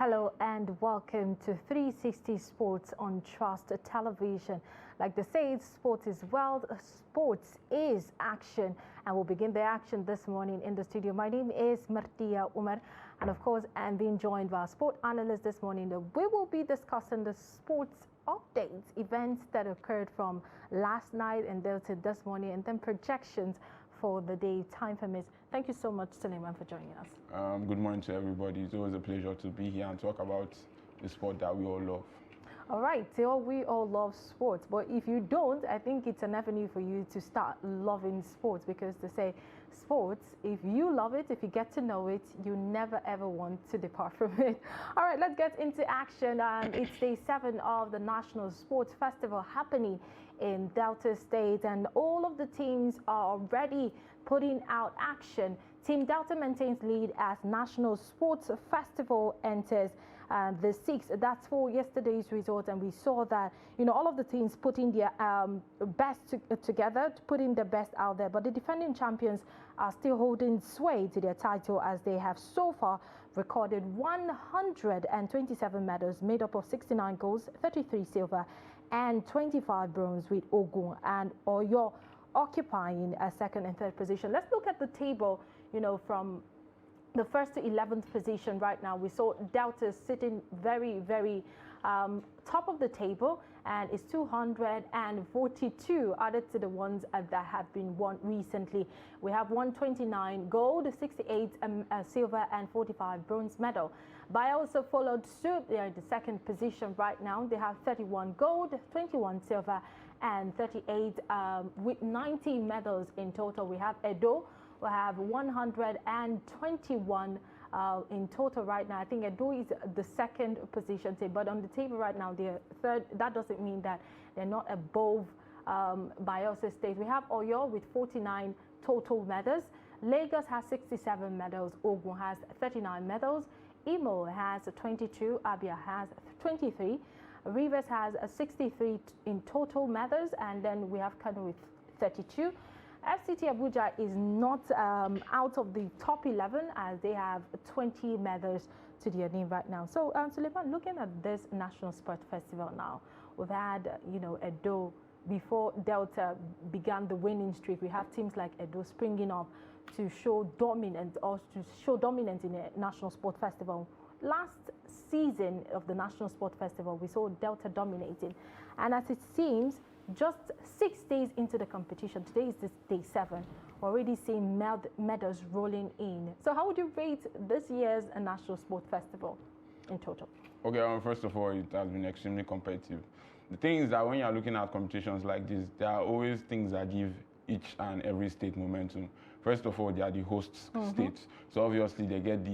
Hello and welcome to 360 Sports on Trust Television. Like they say, sports is wealth, sports is action. And we'll begin the action this morning in the studio. My name is Martia Umar. And of course, I'm being joined by our sport analyst this morning. We will be discussing the sports updates, events that occurred from last night and this morning, and then projections for the day, time permits. Thank you so much, Suleiman, for joining us. Good morning to everybody. It's always a pleasure to be here and talk about the sport that we all love. All right, so we all love sports, but if you don't, I think it's an avenue for you to start loving sports, because they say sports, if you love it, if you get to know it, you never ever want to depart from it. All right, let's get into action. It's day 7 of the National Sports Festival happening in Delta State, and all of the teams are already putting out action. Team Delta maintains lead as National Sports Festival enters the 6th. That's for yesterday's result, and we saw that, you know, all of the teams putting their best together, putting their best out there, but the defending champions are still holding sway to their title, as they have so far recorded 127 medals made up of 69 golds, 33 silver and 25 bronze, with Ogun and Oyo occupying a 2nd and 3rd position. Let's look at the table, you know, from the 1st to 11th position right now. We saw Delta sitting very top of the table, and it's 242 added to the ones that have been won recently. We have 129 gold, 68 silver and 45 bronze medal. Bayer also followed suit. They are in the 2nd position right now. They have 31 gold, 21 silver and 38 with 90 medals in total. We have Edo, we have 121 in total right now. I think Edo is the 2nd position, but on the table right now they're 3rd. That doesn't mean that they're not above Bayelsa State. We have Oyo with 49 total medals. Lagos has 67 medals. Ogun has 39 medals. Imo has 22. Abia has 23. Rivers has 63 in total medals, and then we have Kano with 32. FCT Abuja is not out of the top 11, as they have 20 medals to their name right now. So, Suleiman, looking at this National Sport Festival now, we've had, you know, Edo. Before Delta began the winning streak, we have teams like Edo springing up to show dominance in a National Sport Festival. Last season of the National Sport Festival, we saw Delta dominating, and as it seems, just 6 days into the competition, today is this day 7, we're already seeing medals rolling in. So how would you rate this year's National Sport Festival in total? Okay, first of all, it has been extremely competitive. The thing is that when you're looking at competitions like this, there are always things that give each and every state momentum. First of all, they are the host states, so obviously they get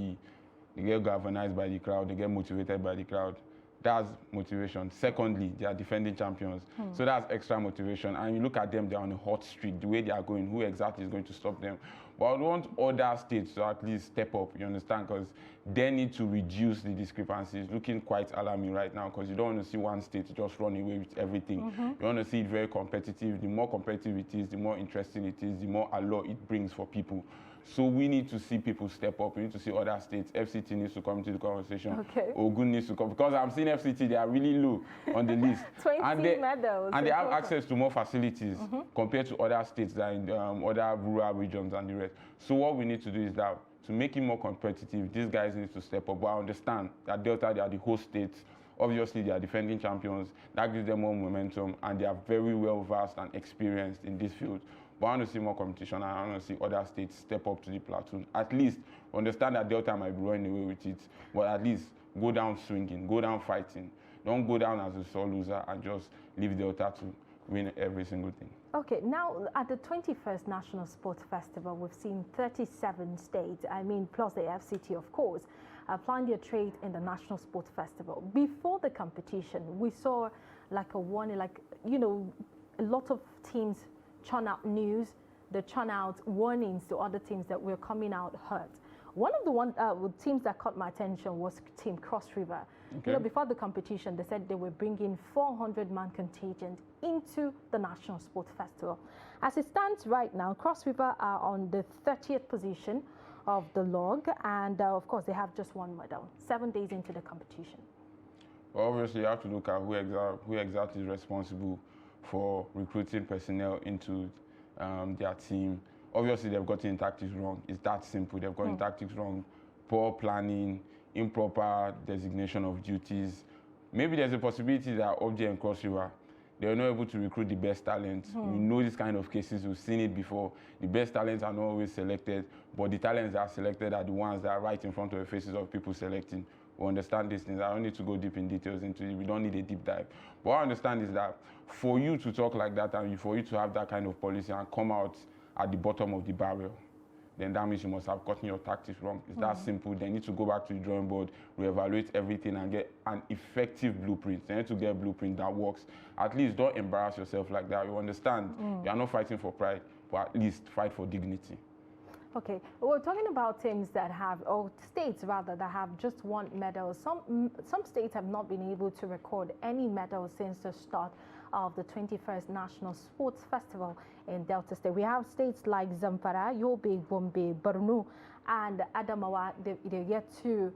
galvanized by the crowd, they get motivated by the crowd. That's motivation. Secondly, they are defending champions, so that's extra motivation. And you look at them, they're on a hot streak. The way they are going, who exactly is going to stop them? But I want other states to at least step up, you understand, because they need to reduce the discrepancies. Looking quite alarming right now, because you don't want to see one state just run away with everything. You want to see it very competitive. The more competitive it is, the more interesting it is, the more allure it brings for people. So we need to see people step up. We need to see other states. FCT needs to come into the conversation. Okay. Ogun needs to come, because I'm seeing FCT, they are really low on the list. 20 medals. And they have access to more facilities compared to other states that in other rural regions and the rest. So what we need to do is that to make it more competitive, these guys need to step up. But I understand that Delta, they are the host states. Obviously, they are defending champions. That gives them more momentum, and they are very well versed and experienced in this field. But I want to see more competition, and I want to see other states step up to the platoon. At least understand that Delta might be running away with it, but at least go down swinging, go down fighting. Don't go down as a sore loser and just leave Delta to win every single thing. Okay, now at the 21st National Sports Festival, we've seen 37 states, plus the FCT, of course, applying their trade in the National Sports Festival. Before the competition, we saw like a warning, a lot of teams churn out news, they churn out warnings to other teams that were coming out hurt. One of the teams that caught my attention was Team Cross River. Okay. You know, before the competition, they said they were bringing 400-man contingent into the National Sports Festival. As it stands right now, Cross River are on the 30th position of the log, and of course they have just one medal 7 days into the competition. Well, obviously you have to look at who exactly is responsible for recruiting personnel into their team. Obviously they've gotten tactics wrong. It's that simple. They've gotten tactics wrong, poor planning, improper designation of duties. Maybe there's a possibility that up there in Cross River, they were not able to recruit the best talents. We know these kind of cases, we've seen it before. The best talents are not always selected, but the talents that are selected are the ones that are right in front of the faces of people selecting. We understand these things. I don't need to go deep in details into it. We don't need a deep dive. But what I understand is that for you to talk like that and for you to have that kind of policy and come out at the bottom of the barrel, then that means you must have gotten your tactics wrong. It's that simple. They need to go back to the drawing board, reevaluate everything, and get an effective blueprint. They need to get a blueprint that works. At least don't embarrass yourself like that. You understand? You are not fighting for pride, but at least fight for dignity. Okay, we're talking about teams that have, or states rather, that have just one medal. Some states have not been able to record any medals since the start of the 21st National Sports Festival in Delta State. We have states like Zamfara, Yobe, Gombe, Borno, and Adamawa. They're yet to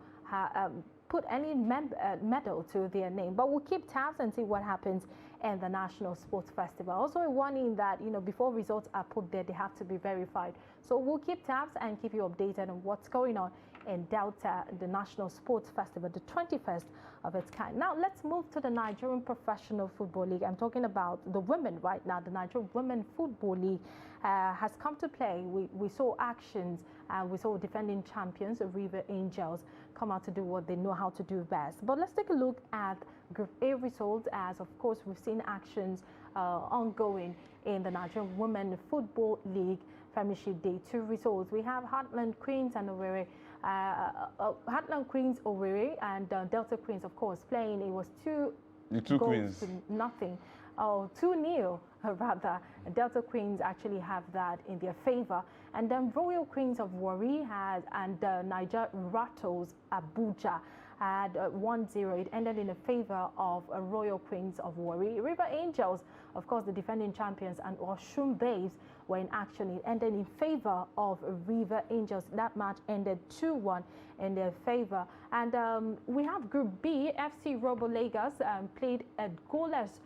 put any medal to their name, but we'll keep tabs and see what happens in the National Sports Festival. Also a warning that, before results are put there, they have to be verified. So we'll keep tabs and keep you updated on what's going on in Delta, the National Sports Festival, the 21st of its kind. Now let's move to the Nigerian Professional Football League. I'm talking about the women right now. The Nigerian Women Football League has come to play. We saw actions, we saw defending champions, the River Angels, come out to do what they know how to do best. But let's take a look at Group A results, as of course we've seen actions ongoing in the Nigerian Women Football League Premiership Day 2 results. We have Heartland Queens and Owerri. Heartland Queens, Owerri, and Delta Queens, of course, playing. It was two goals Queens to nothing. 2-0 rather. Delta Queens actually have that in their favor. And then Royal Queens of Warri and Niger Rattles Abuja had 1-0. It ended in the favor of Royal Queens of Warri. River Angels, of course, the defending champions, and Oshun Babes were in action. It ended in favor of River Angels. That match ended 2-1 in their favor. And we have Group B. FC Robo Lagos played a goalless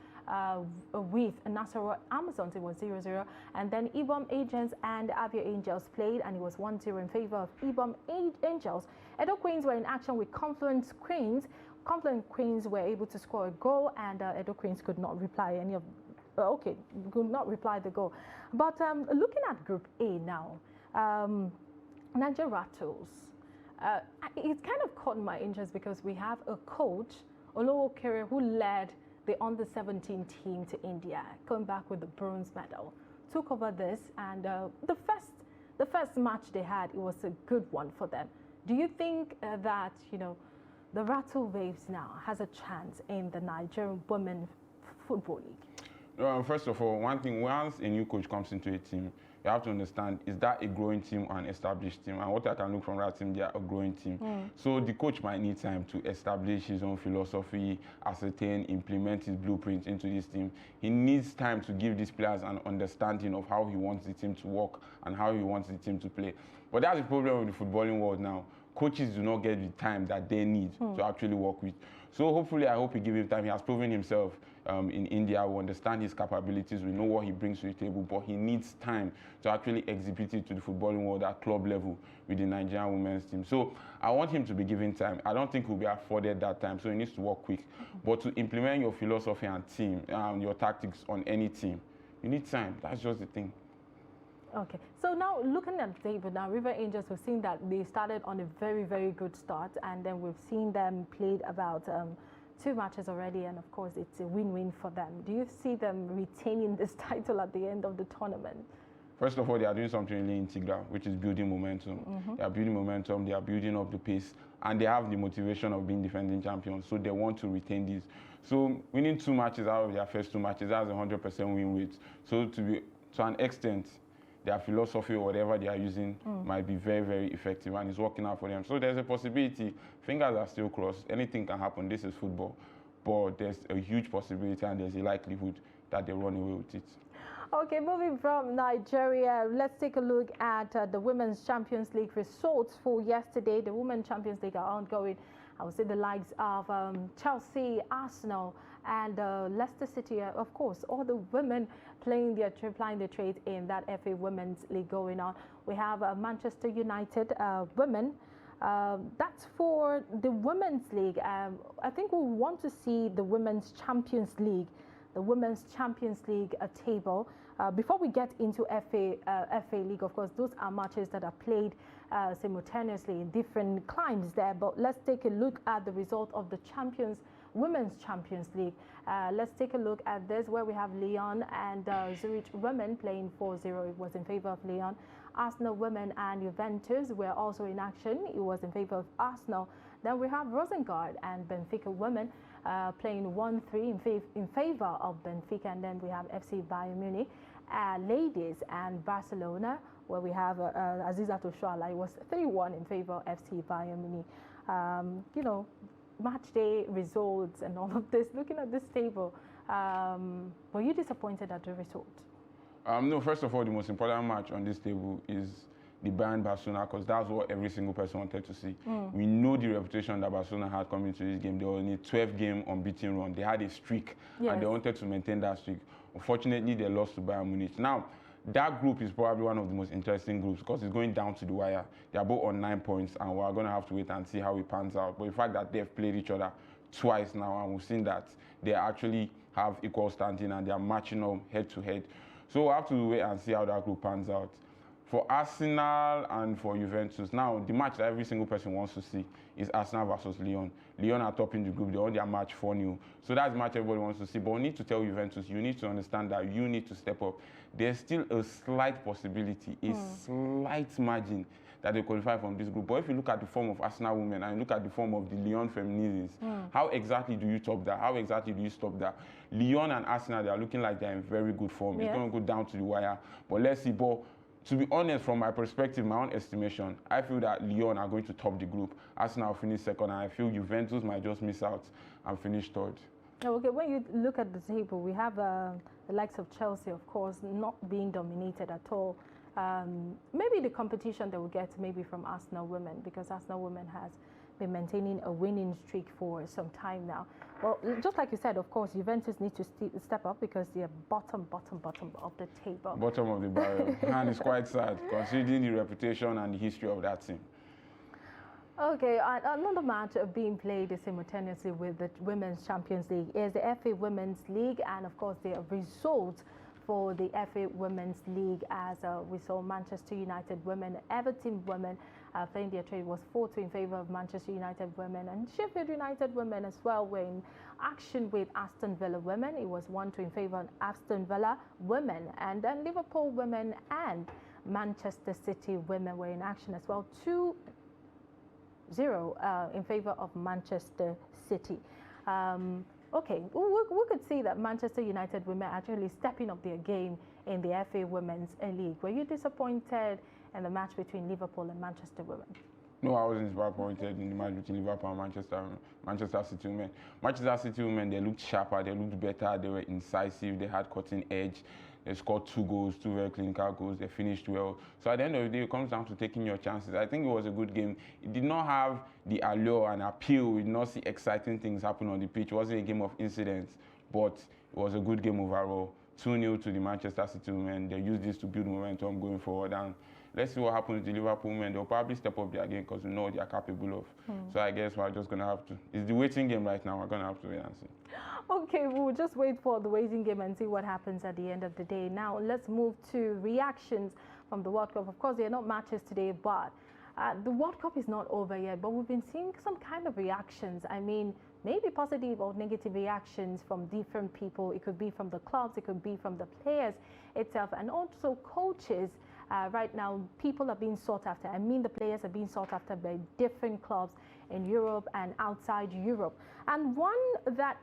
with Nassau Amazons. It was 0-0. And then Ibom Agents and Abia Angels played, and it was 1-0 in favor of Ibom Angels. Edo Queens were in action with Confluence Queens. Confluence Queens were able to score a goal, and Edo Queens could not reply any of could not reply the goal. But looking at Group A now, Niger Rattles, it kind of caught my interest because we have a coach, Olowo Kere, who led the under-17 team to India, coming back with the bronze medal. Took over this, and the first match they had, it was a good one for them. Do you think that the Rattle Waves now has a chance in the Nigerian Women Football League? First of all, one thing, once a new coach comes into a team, you have to understand, is that a growing team or an established team? And what I can look from that team, they are a growing team. So the coach might need time to establish his own philosophy, ascertain, implement his blueprint into this team. He needs time to give these players an understanding of how he wants the team to work and how he wants the team to play. But that's the problem with the footballing world now. Coaches do not get the time that they need to actually work with. So hopefully, I hope we give him time. He has proven himself in India. We understand his capabilities. We know what he brings to the table, but he needs time to actually exhibit it to the footballing world at club level with the Nigerian women's team. So I want him to be given time. I don't think he'll be afforded that time, so he needs to work quick. But to implement your philosophy and team, your tactics on any team, you need time. That's just the thing. Okay, so now looking at the table now, River Angels, we've seen that they started on a very, very good start, and then we've seen them played about 2 matches already, and of course it's a win-win for them. Do you see them retaining this title at the end of the tournament? First of all, they are doing something really integral, which is building momentum. They are building momentum, they are building up the pace, and they have the motivation of being defending champions, so they want to retain this. So winning 2 matches out of their first 2 matches, that's 100% win rate. So to an extent, their philosophy or whatever they are using might be very, very effective, and it's working out for them. So there's a possibility. Fingers are still crossed. Anything can happen. This is football. But there's a huge possibility and there's a likelihood that they run away with it. Okay, moving from Nigeria, let's take a look at the Women's Champions League results for yesterday. The Women's Champions League are ongoing. I would say the likes of Chelsea, Arsenal, and Leicester City, of course, all the women playing their trade in that FA Women's League going on. We have Manchester United women. That's for the Women's League. I think we want to see the Women's Champions League, table. Before we get into FA League, of course, those are matches that are played simultaneously in different climes there. But let's take a look at the result of the Women's Champions League. Let's take a look at this, where we have Lyon and Zurich women playing 4-0. It was in favor of Lyon. Arsenal women and Juventus were also in action. It was in favor of Arsenal. Then we have Rosengard and Benfica women playing 1-3 in favor of Benfica. And then we have FC Bayern Munich ladies and Barcelona, where we have Aziza Toshuala. It was 3-1 in favor of FC Bayern Munich. You know, match day results and all of this. Looking at this table, were you disappointed at the result? No, first of all, the most important match on this table is the Bayern-Barcelona, because that's what every single person wanted to see. We know the reputation that Barcelona had coming into this game. They were in a 12-game unbeaten run. They had a streak, and they wanted to maintain that streak. Unfortunately, they lost to Bayern Munich. Now, that group is probably one of the most interesting groups because it's going down to the wire. They are both on 9 points, and we're going to have to wait and see how it pans out. But the fact that they've played each other twice now, and we've seen that they actually have equal standing and they are matching up head-to-head. So we'll have to wait and see how that group pans out. For Arsenal and for Juventus, now the match that every single person wants to see is Arsenal versus Lyon. Lyon are topping the group. They won their match 4-0. So that's the match everybody wants to see. But we need to tell Juventus, you need to understand that you need to step up. There's still a slight possibility, a slight margin that they qualify from this group. But if you look at the form of Arsenal women and look at the form of the Lyon Feminines, how exactly do you top that? How exactly do you stop that? Lyon and Arsenal, they are looking like they're in very good form. It's going to go down to the wire. But let's see. But to be honest, from my perspective, my own estimation, I feel that Lyon are going to top the group. Arsenal will finish second, and I feel Juventus might just miss out and finish third. Okay, when you look at the table, we have the likes of Chelsea, of course, not being dominated at all. Maybe the competition they will get maybe from Arsenal women, because Arsenal women has been maintaining a winning streak for some time now. Well, just like you said, of course, Juventus need to step up because they're bottom of the table. Bottom of the barrel. And it's quite sad considering the reputation and the history of that team. Okay, another match being played simultaneously with the Women's Champions League is the FA Women's League, and of course the result for the FA Women's League, as we saw Manchester United women, Everton women playing their trade, was 4-2 in favor of Manchester United women, and Sheffield United women as well were in action with Aston Villa women. It was 1-2 in favor of Aston Villa women, and then Liverpool women and Manchester City women were in action as well, 2-0 in favor of Manchester City. Okay, we could see that Manchester United women actually stepping up their game in the FA Women's League. Were you disappointed in the match between Liverpool and Manchester women? No, I wasn't disappointed in the match between Liverpool and Manchester City women. Manchester City women, they looked sharper, they looked better, they were incisive, they had cutting edge. They scored 2 goals, 2 very clinical goals. They finished well. So at the end of the day, it comes down to taking your chances. I think it was a good game. It did not have the allure and appeal. We did not see exciting things happen on the pitch. It wasn't a game of incidents, but it was a good game overall. 2-0 to the Manchester City women. They used this to build momentum going forward. And let's see what happens to the Liverpool women. They'll probably step up their game because we know what they are capable of. So I guess we're just going to have to. It's the waiting game right now. We're going to have to wait and see. Okay, we'll just wait for the waiting game and see what happens at the end of the day. Now, let's move to reactions from the World Cup. Of course, there are not matches today, but the World Cup is not over yet. But we've been seeing some kind of reactions. I mean, maybe positive or negative reactions from different people. It could be from the clubs, it could be from the players itself, and also coaches. Right now, people are being sought after. I mean, the players are being sought after by different clubs in Europe and outside Europe. And one that,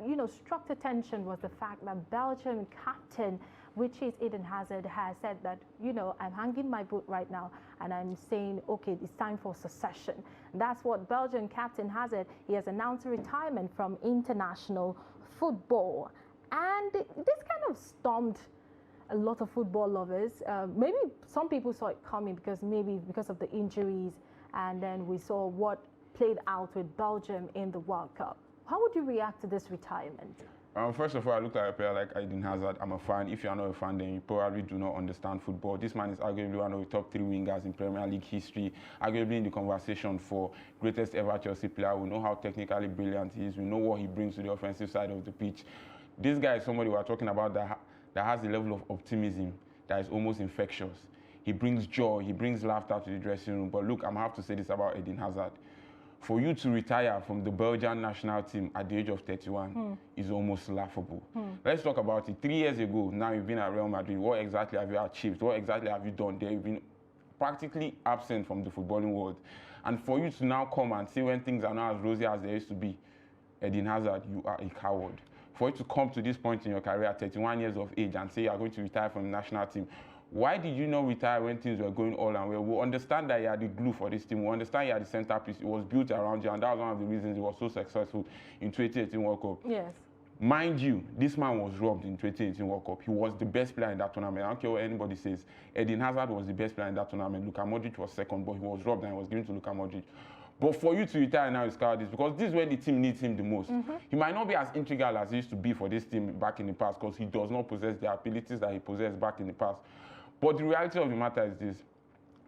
struck attention was the fact that Belgium captain, which is Eden Hazard, has said that, I'm hanging my boot right now and I'm saying, okay, it's time for succession. That's what Belgian captain Hazard, he has announced retirement from international football. And this kind of stumped a lot of football lovers. Maybe some people saw it coming because of the injuries, and then we saw what played out with Belgium in the World Cup. How would you react to this retirement? First of all, I look at a player like Eden Hazard. I'm a fan. If you're not a fan, then you probably do not understand football. This man is arguably one of the top 3 wingers in Premier League history, arguably in the conversation for greatest ever Chelsea player. We know how technically brilliant he is. We know what he brings to the offensive side of the pitch. This guy is somebody we're talking about that has a level of optimism that is almost infectious. He brings joy, he brings laughter to the dressing room. But look, I'm going to have to say this about Eden Hazard. For you to retire from the Belgian national team at the age of 31 is almost laughable. Let's talk about it. 3 years ago, now you've been at Real Madrid. What exactly have you achieved? What exactly have you done there? You've been practically absent from the footballing world. And for you to now come and see when things are not as rosy as they used to be, Eden Hazard, you are a coward. For you to come to this point in your career at 31 years of age and say you are going to retire from the national team, why did you not retire when things were going all and well? We understand that you are the glue for this team. We understand you are the centerpiece. It was built around you, and that was one of the reasons it was so successful in 2018 World Cup. Yes. Mind you, this man was robbed in 2018 World Cup. He was the best player in that tournament. I don't care what anybody says. Eden Hazard was the best player in that tournament. Luka Modric was second, but he was robbed and he was given to Luka Modric. But for you to retire now is cowardice, because this is when the team needs him the most. He might not be as integral as he used to be for this team back in the past, because he does not possess the abilities that he possessed back in the past. But the reality of the matter is this.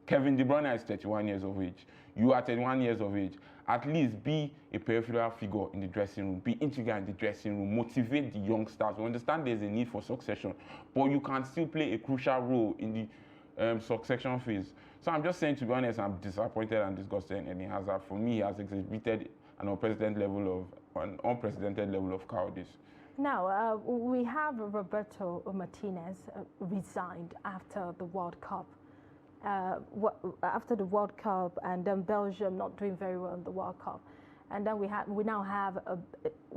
Kevin De Bruyne is 31 years of age. You are 31 years of age. At least be a peripheral figure in the dressing room. Be integral in the dressing room. Motivate the youngsters. We understand there's a need for succession, but you can still play a crucial role in the succession phase. So I'm just saying, to be honest, I'm disappointed and disgusted in Eden Hazard. For me, he has exhibited an unprecedented level of cowardice. Now, we have Roberto Martinez resigned after the World Cup. After the World Cup, and then Belgium not doing very well in the World Cup. And then we now have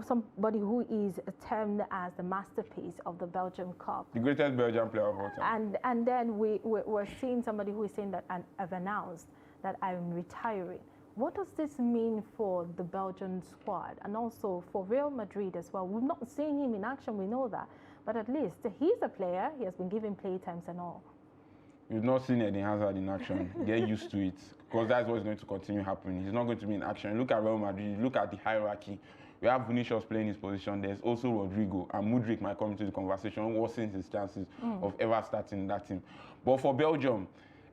somebody who is termed as the masterpiece of the Belgium Cup. The greatest Belgian player of all time. And then we're seeing somebody who is saying that, and have announced that I'm retiring. What does this mean for the Belgian squad, and also for Real Madrid as well? We've not seen him in action, we know that. But at least he's a player, he has been given play times and all. You've not seen Eden Hazard in action. Get used to it, because that's what's going to continue happening. He's not going to be in action. Look at Real Madrid, look at the hierarchy. We have Vinicius playing his position. There's also Rodrigo, and Mudryk might come into the conversation, worsening his chances of ever starting in that team. But for Belgium,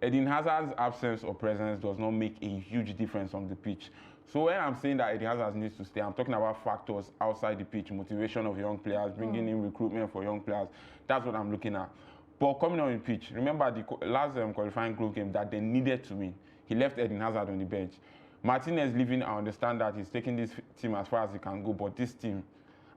Eden Hazard's absence or presence does not make a huge difference on the pitch. So when I'm saying that Eden Hazard needs to stay, I'm talking about factors outside the pitch, motivation of young players, bringing in recruitment for young players. That's what I'm looking at. But coming on the pitch, remember the last qualifying group game that they needed to win. He left Eden Hazard on the bench. Martinez leaving, I understand that he's taking this team as far as he can go, but this team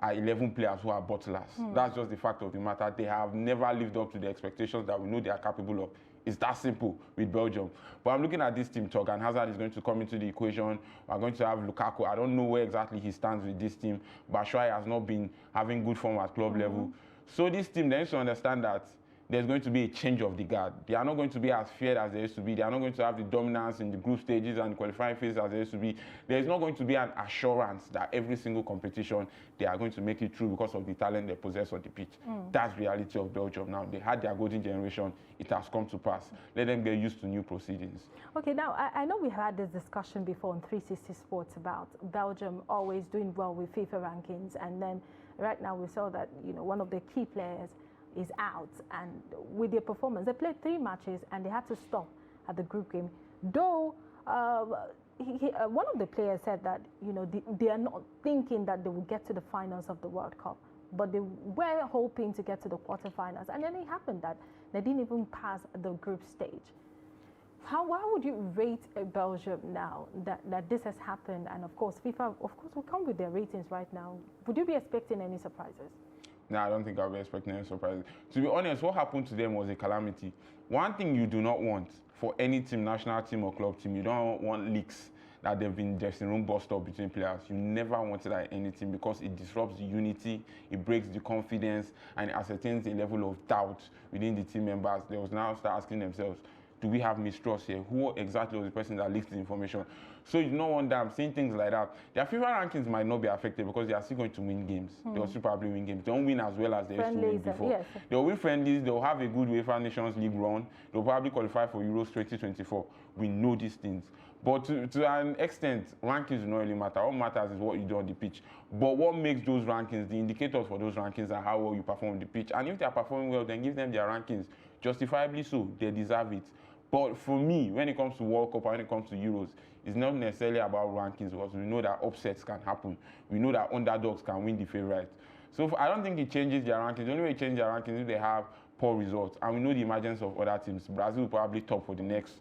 are 11 players who are butlers. That's just the fact of the matter. They have never lived up to the expectations that we know they are capable of. It's that simple with Belgium. But I'm looking at this team talk, and Hazard is going to come into the equation. We're going to have Lukaku. I don't know where exactly he stands with this team. Batshuayi has not been having good form at club level. So this team, they need to understand that there's going to be a change of the guard. They are not going to be as feared as they used to be. They are not going to have the dominance in the group stages and qualifying phase as they used to be. There's not going to be an assurance that every single competition they are going to make it through because of the talent they possess on the pitch. That's the reality of Belgium now. They had their golden generation. It has come to pass. Let them get used to new proceedings. Okay, now I know we had this discussion before on 360 Sports about Belgium always doing well with FIFA rankings, and then right now we saw that, you know, one of the key players is out, and with their performance, they played 3 matches and they had to stop at the group game. Though one of the players said that, you know, they are not thinking that they will get to the finals of the World Cup, but they were hoping to get to the quarterfinals, and then it happened that they didn't even pass the group stage. Why would you rate Belgium now that this has happened? And of course, FIFA, of course, will come with their ratings right now. Would you be expecting any surprises? No, I don't think I'll be expecting any surprises. To be honest, what happened to them was a calamity. One thing you do not want for any team, national team or club team, you don't want leaks that they've been dressing room bust up between players. You never want it at any team, because it disrupts the unity, it breaks the confidence, and it ascertains a level of doubt within the team members. They will now start asking themselves, do we have mistrust here? Who exactly was the person that leaked the information? So you don't want them saying things like that. Their FIFA rankings might not be affected because they are still going to win games. They'll still probably win games. They don't win as well as they used to win before. Yes. They'll win friendlies. They'll have a good UEFA Nations League run. They'll probably qualify for Euros 2024. We know these things. But to an extent, rankings do not really matter. What matters is what you do on the pitch. But what makes those rankings, the indicators for those rankings are how well you perform on the pitch. And if they are performing well, then give them their rankings. Justifiably so, they deserve it. But for me, when it comes to World Cup and when it comes to Euros, it's not necessarily about rankings because we know that upsets can happen. We know that underdogs can win the favorite. So I don't think it changes their rankings. The only way it changes their rankings is if they have poor results. And we know the emergence of other teams. Brazil will probably top for the next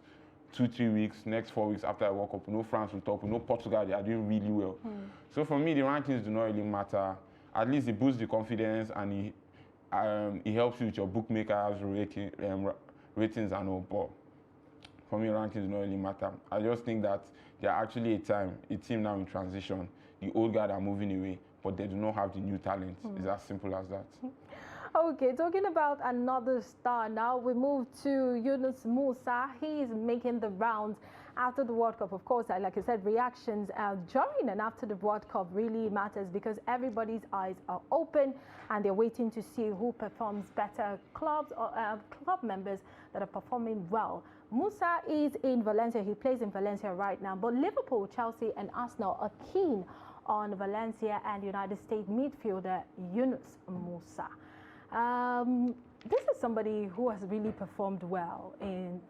2-3 weeks, next 4 weeks after the World Cup. We know France will top. We know Portugal, they are doing really well. So for me, the rankings do not really matter. At least it boosts the confidence and it helps you with your bookmakers, ratings and all. But for me, rankings do not really matter. I just think that they are actually a team now in transition. The old guard are moving away, but they do not have the new talent. It's as simple as that. Okay, talking about another star now, we move to Yunus Musa. He is making the rounds after the World Cup. Of course, like I said, reactions during and after the World Cup really matters because everybody's eyes are open and they're waiting to see who performs better, clubs or club members that are performing well. Musa is in Valencia. He plays in Valencia right now, but Liverpool, Chelsea and Arsenal are keen on Valencia and United States midfielder Yunus Musa. This is somebody who has really performed well in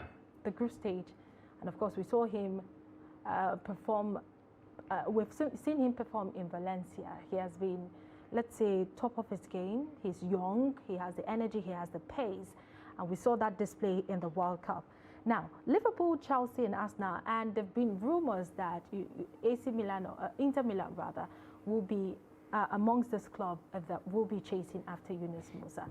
the group stage. And of course, we saw him we've seen him perform in Valencia. He has been, let's say, top of his game. He's young, he has the energy, he has the pace. And we saw that display in the World Cup. Now, Liverpool, Chelsea and Arsenal, and there have been rumors that AC Milan, or Inter Milan rather, will be amongst this club that will be chasing after Yunus Musa.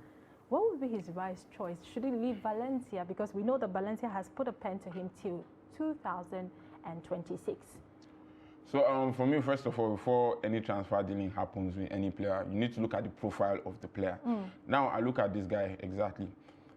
What would be his right choice? Should he leave Valencia? Because we know that Valencia has put a pen to him till 2026. So for me, first of all, before any transfer dealing happens with any player, you need to look at the profile of the player. Now I look at this guy exactly.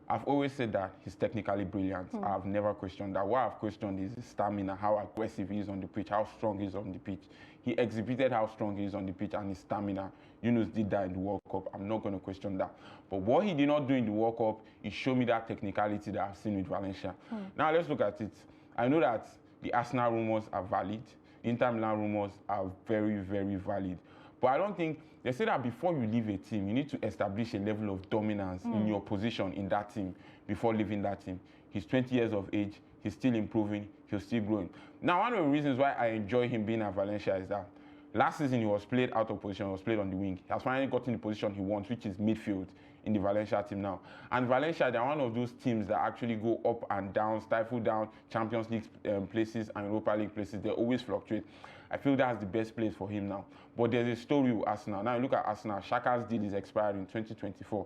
I've always said that he's technically brilliant. I've never questioned that. What I've questioned is his stamina, how aggressive he is on the pitch, how strong he is on the pitch. He exhibited how strong he is on the pitch and his stamina. Yunus did that in the World Cup. I'm not going to question that. But what he did not do in the World Cup is show me that technicality that I've seen with Valencia. Now let's look at it. I know that the Arsenal rumors are valid. Inter Milan rumors are very, very valid. But I don't think, they say that before you leave a team, you need to establish a level of dominance in your position in that team before leaving that team. He's 20 years of age, he's still improving, he's still growing. Now, one of the reasons why I enjoy him being at Valencia is that last season he was played out of position, he was played on the wing. He has finally gotten the position he wants, which is midfield in the Valencia team now. And Valencia, they're one of those teams that actually go up and down, stifle down Champions League places and Europa League places. They always fluctuate. I feel that's the best place for him now. But there's a story with Arsenal. Now you look at Arsenal, Xhaka's deal is expiring in 2024.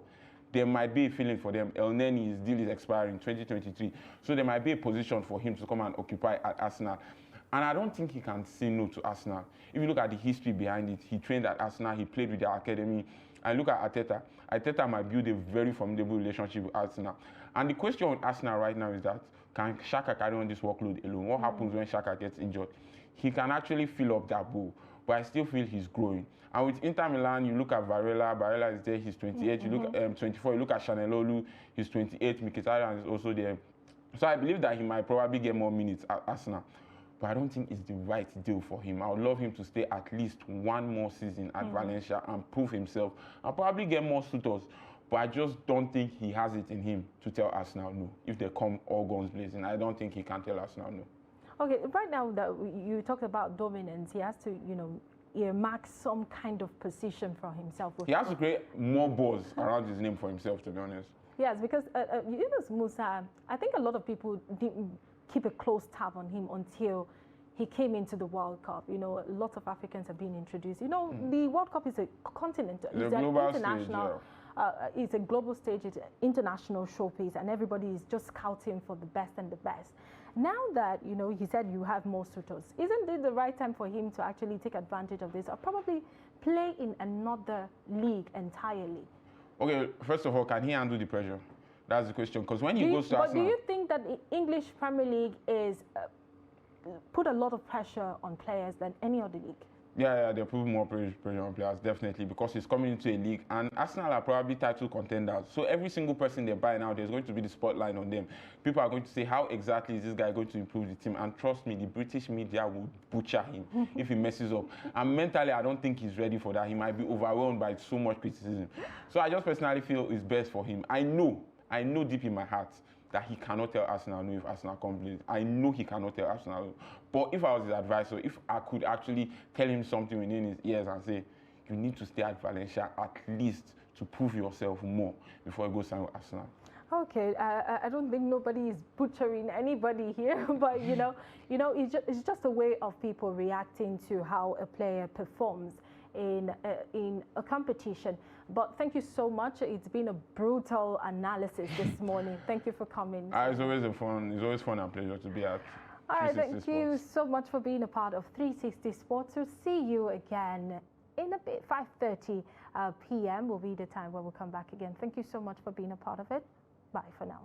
There might be a feeling for them. El Neni's deal is expiring in 2023. So there might be a position for him to come and occupy at Arsenal. And I don't think he can say no to Arsenal. If you look at the history behind it, he trained at Arsenal, he played with their academy. And look at Arteta. Arteta might build a very formidable relationship with Arsenal. And the question with Arsenal right now is that, can Xhaka carry on this workload alone? What happens when Xhaka gets injured? He can actually fill up that bowl, but I still feel he's growing. And with Inter Milan, you look at Barella is there, he's 28. You look at 24, you look at Chanelolu, he's 28. Mkhitaryan is also there. So I believe that he might probably get more minutes at Arsenal. But I don't think it's the right deal for him. I would love him to stay at least one more season at Valencia and prove himself and probably get more suitors. But I just don't think he has it in him to tell Arsenal no. If they come all guns blazing, I don't think he can tell Arsenal no. Okay, right now that you talked about dominance, he has to, earmark some kind of position for himself. He has to create more buzz around his name for himself, to be honest. Yes, because Yunus Musa, I think a lot of people didn't keep a close tab on him until he came into the World Cup. Lots of Africans have been introduced. The World Cup is a continent, it's an international. It's a global stage, it's an international showpiece, and everybody is just scouting for the best and the best. Now that, he said you have more suitors, isn't it the right time for him to actually take advantage of this or probably play in another league entirely? Okay, first of all, can he handle the pressure? That's the question. Because when he goes to But Arsenal, do you think that the English Premier League is put a lot of pressure on players than any other league? Yeah, they put more pressure on players, definitely, because he's coming into a league, and Arsenal are probably title contenders. So every single person they buy now, there's going to be the spotlight on them. People are going to say, how exactly is this guy going to improve the team? And trust me, the British media will butcher him if he messes up. And mentally, I don't think he's ready for that. He might be overwhelmed by so much criticism. So I just personally feel it's best for him. I know deep in my heart that he cannot tell Arsenal no if Arsenal complains. I know he cannot tell Arsenal no. But if I was his advisor, if I could actually tell him something within his ears and say, you need to stay at Valencia at least to prove yourself more before you go sign with Arsenal. Okay, I don't think nobody is butchering anybody here, but it's just a way of people reacting to how a player performs in a competition. But thank you so much. It's been a brutal analysis this morning. Thank you for coming. It's always fun and pleasure to be at. All right, thank you so much for being a part of 360 Sports. We'll see you again in a bit. 5:30 p.m. will be the time where we'll come back again. Thank you so much for being a part of it. Bye for now.